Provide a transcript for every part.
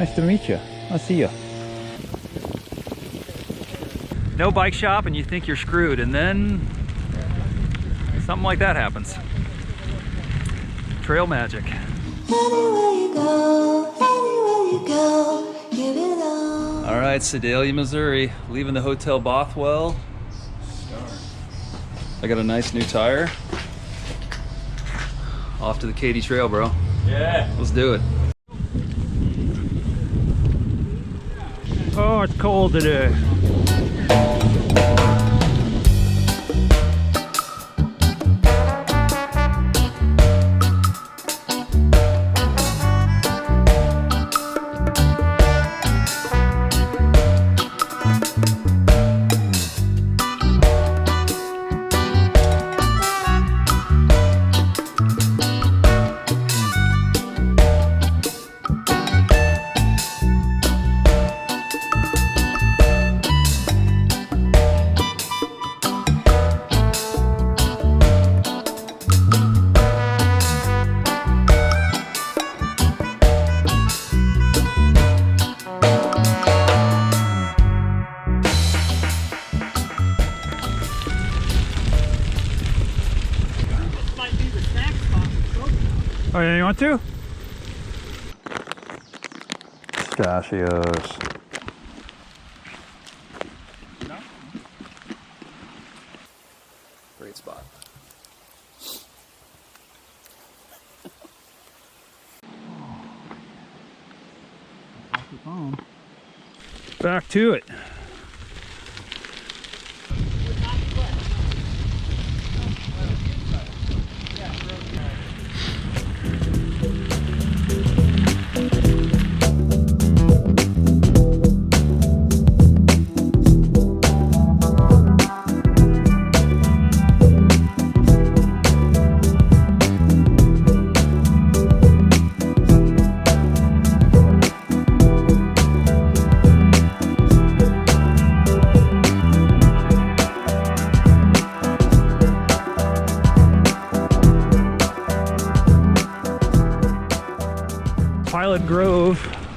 Nice to meet you. I'll see you. No bike shop and you think you're screwed, and then something like that happens. Trail magic. All right, Sedalia, Missouri. Leaving the Hotel Bothwell. I got a nice new tire. Off to the Katy Trail, bro. Yeah. Let's do it. Oh, it's cold today. Oh yeah, you want to? Pistachios. No. Great spot. Back to it.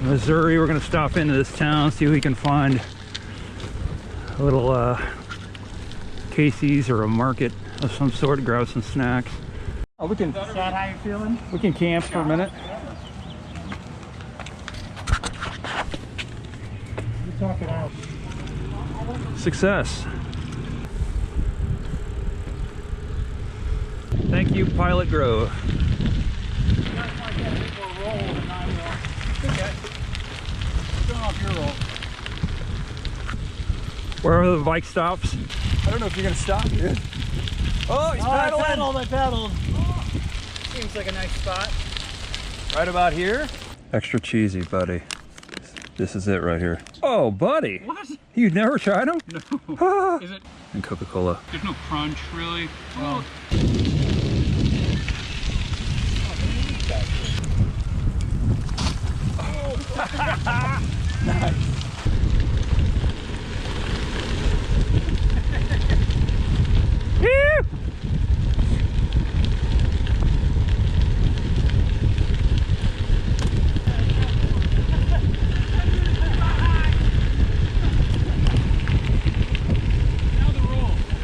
Missouri. We're gonna stop into this town, see if we can find a little Casey's or a market of some sort, grab some snacks. Oh, we can. Is that how you feeling? We can camp for a minute. Success. Thank you, Pilot Grove. Where are the bike stops? I don't know if you're gonna stop, dude. Oh, he's paddling. I pedaled. Seems like a nice spot. Right about here? Extra cheesy, buddy. This is it right here. Oh, buddy. What? You've never tried them? No. Is it? And Coca-Cola. There's no crunch, really. Oh. Nice.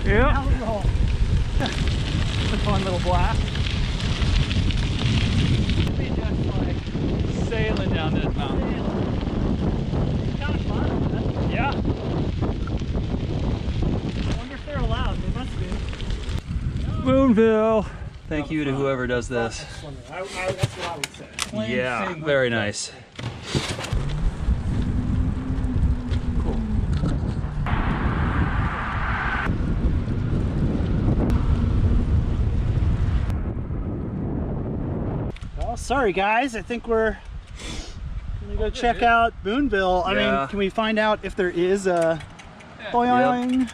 Yeah. It's a fun little blast. Be just like sailing down this mountain. Kind of fun. Yeah. I wonder if they're allowed. They must be. Boonville. Thank you to whoever does this. That's what I would say. Plain Yeah, sailing. very nice. Well, sorry guys. I think we're gonna go check out Boonville. I mean, can we find out if there is a boing?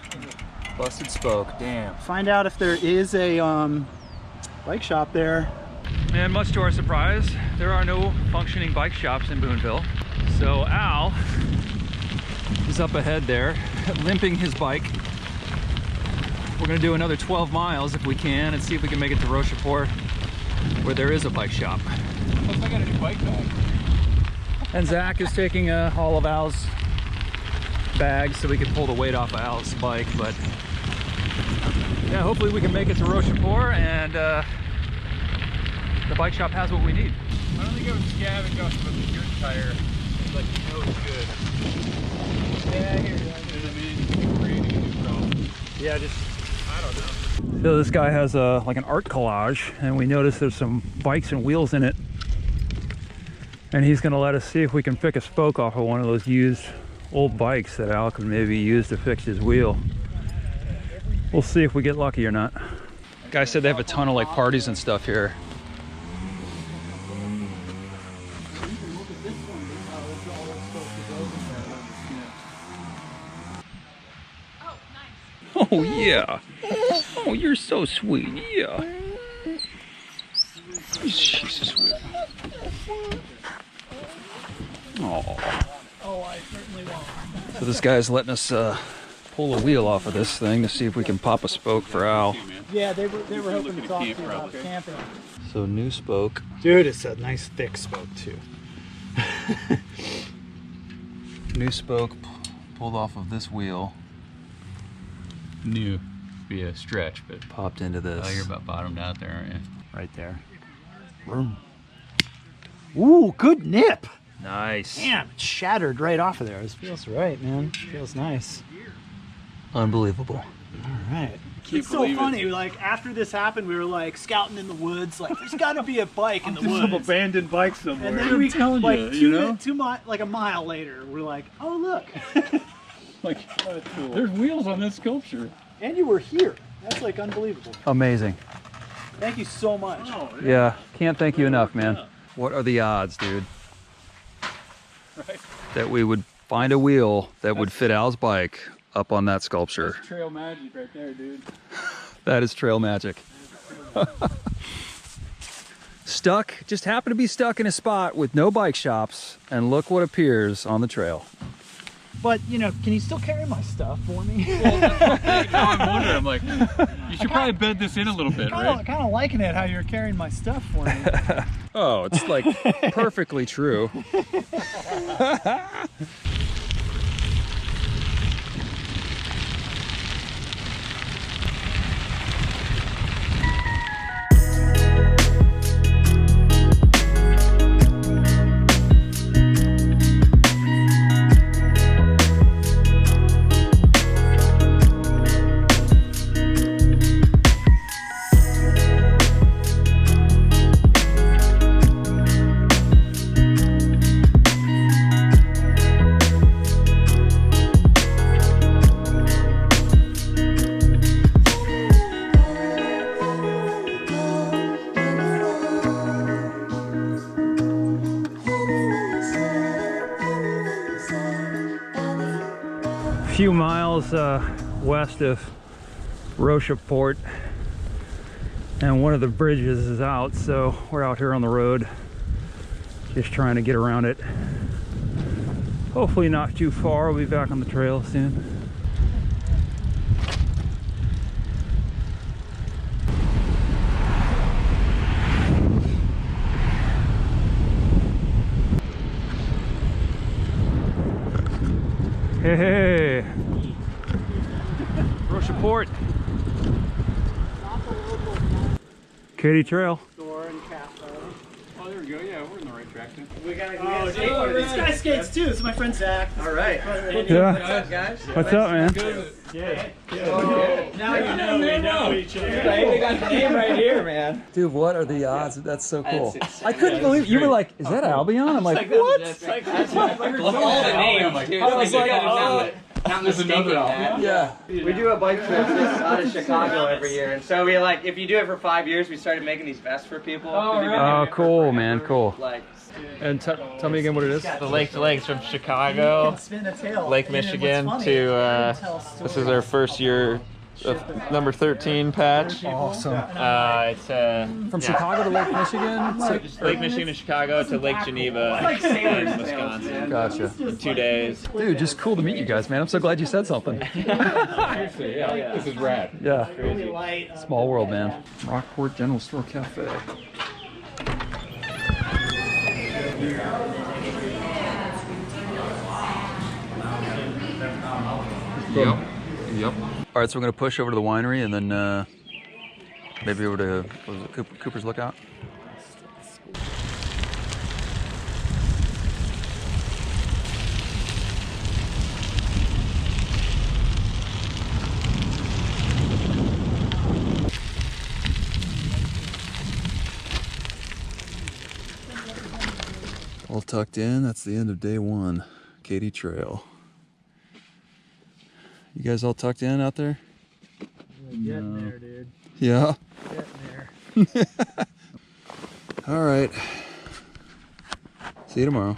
Busted spoke, damn. Find out if there is a bike shop there. And much to our surprise, there are no functioning bike shops in Boonville. So Al is up ahead there, limping his bike. We're gonna do another 12 miles if we can and see if we can make it to Rocheport, where there is a bike shop. Plus I got a new bike bag. And Zach is taking all of Al's bags so we can pull the weight off of Al's bike. But yeah, hopefully we can make it to Rocheport and the bike shop has what we need. I don't think I would scavenge off of the good tire. It's like, you know it's good. Yeah, I hear you. I mean, creating a new problem. Yeah, just, I don't know. So this guy has like an art collage, and we noticed there's some bikes and wheels in it. And he's gonna let us see if we can pick a spoke off of one of those used old bikes that Al could maybe use to fix his wheel. We'll see if we get lucky or not. Guy said they have a ton of like parties and stuff here. Oh yeah. Oh, you're so sweet. Yeah. She's so sweet. Oh, I certainly won't. So this guy's letting us pull a wheel off of this thing to see if we can pop a spoke for Al. Yeah, they were hoping to talk to you about camping. So new spoke. Dude, it's a nice thick spoke too. New spoke pulled off of this wheel. New. Be a stretch, but Popped into this. oh, you're about bottomed out there, aren't you? Right there. Boom. Ooh, good nip. Nice. Damn, it shattered right off of there. This feels right, man. Feels nice. Unbelievable. All right. It's so funny. Like after this happened, we were like scouting in the woods. Like, there's got to be a bike in the woods. Some abandoned bike somewhere. And then we like you, like a mile later, we're like, oh look. like, there's wheels on this sculpture. And you were here. That's like unbelievable. Amazing. Thank you so much. Oh, Yeah, can't thank you enough, man. What are the odds, dude? Right. That we would find a wheel that would fit Al's bike up on that sculpture. That's trail magic right there, dude. That is trail magic. Stuck, just happened to be stuck in a spot with no bike shops, and look what appears on the trail. But, you know, can you still carry my stuff for me? Now I'm wondering, I'm like, you should probably bed this in a little bit, right? Kind of liking it how you're carrying my stuff for me. Oh, it's like perfectly true. Few miles west of Rocheport, and one of the bridges is out, so we're out here on the road just trying to get around it. Hopefully not too far. We'll be back on the trail soon. Hey, Rocheport. Katy Trail. Store and cafe. Oh, there we go. Yeah, we're in the right track then. We gotta skate. This guy skates too. This is my friend Zach. All right. Yeah. What's up, guys? What's up, man? Yeah. Now you know we know each other. We got the name right here, man. Dude, what are the odds? That's so cool. It's- I couldn't believe you were like, "Is that Albion?" I'm like, "What?" All the names, dude. I was like, not mistaken, man. Yeah. We do a bike trip out of Chicago every year, and so we like, if you do it for 5 years, we started making these vests for people. Oh, cool, man, cool. Like, And tell me again what it is. The lake to lakes from Chicago, Spin a tail. Lake Michigan to this is our first year of number 13 patch. Awesome. It's From Chicago to Lake Michigan. Lake Michigan to Chicago to Lake Geneva in Wisconsin. Gotcha. In 2 days. Dude, just cool to meet you guys, man. I'm so glad you said something. Seriously, yeah, this is rad. Yeah. Small world, man. Rockport General Store Cafe. Yep. Yep. All right, so we're gonna push over to the winery and then maybe over to what was it, Cooper's Lookout. All tucked in. That's the end of day one. Katy Trail. You guys all tucked in out there? We're getting there, dude. Yeah. Getting there. All right. See you tomorrow.